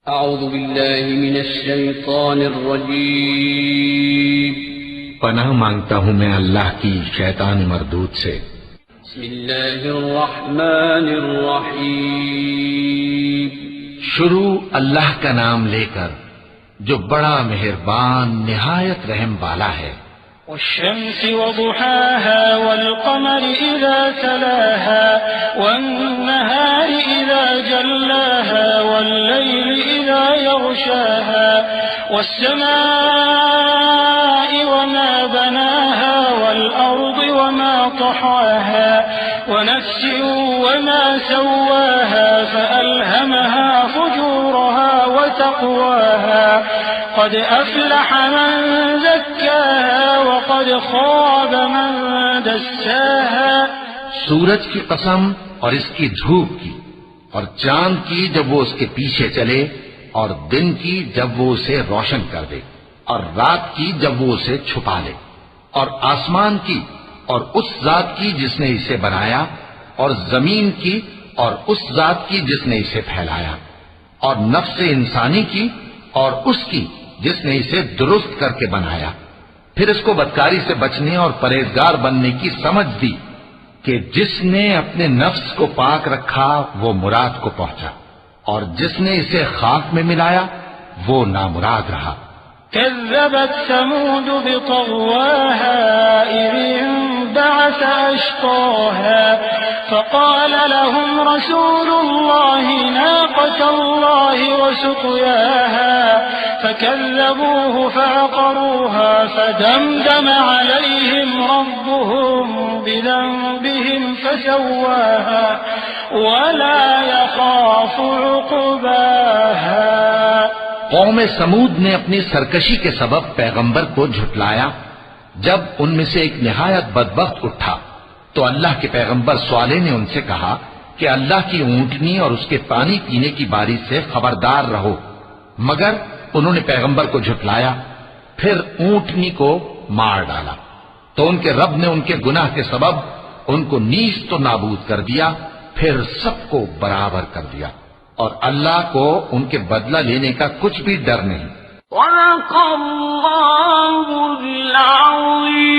اعوذ باللہ من الشیطان الرجیم پناہ مانگتا ہوں میں اللہ کی شیطان مردود سے۔ بسم اللہ الرحمن الرحیم شروع اللہ کا نام لے کر جو بڑا مہربان نہایت رحم والا ہے۔ والشمس وضحاها والقمر إذا تلاها والنهار إذا جلاها والليل إذا يغشاها والسماء وما بناها والأرض وما طحاها ونفس وما سواها فألهمها فجورها وتقواها قد أفلح من زكاها وقد خاب من دساها۔ سورج کی قسم اور اس کی دھوپ کی، اور چاند کی جب وہ اس کے پیچھے چلے، اور دن کی جب وہ اسے روشن کر دے، اور رات کی جب وہ اسے چھپا لے، اور آسمان کی اور اس ذات کی جس نے اسے بنایا، اور زمین کی اور اس ذات کی جس نے اسے پھیلایا، اور نفس انسانی کی اور اس کی جس نے اسے درست کر کے بنایا۔ پھر اس کو بدکاری سے بچنے اور پرہیزگار بننے کی سمجھ دی کہ جس نے اپنے نفس کو پاک رکھا وہ مراد کو پہنچا، اور جس نے اسے خاک میں ملایا وہ نامراد رہا۔ كذبت ثمود بطغواها إذ انبعث أشقاها فقال لهم رسول الله ناقة الله وسقياها فكذبوه فعقروها فدمدم عليهم ربهم بذنبهم فسواها ولا يخاف عقباها۔ قوم سمود نے اپنی سرکشی کے سبب پیغمبر کو جھٹلایا۔ جب ان میں سے ایک نہایت بدبخت اٹھا تو اللہ کے پیغمبر صالح نے ان سے کہا کہ اللہ کی اونٹنی اور اس کے پانی پینے کی باری سے خبردار رہو، مگر انہوں نے پیغمبر کو جھٹلایا، پھر اونٹنی کو مار ڈالا تو ان کے رب نے ان کے گناہ کے سبب ان کو نیست و نابود کر دیا، پھر سب کو برابر کر دیا، اور اللہ کو ان کے بدلہ لینے کا کچھ بھی ڈر نہیں۔ صدق اللہ العظیم۔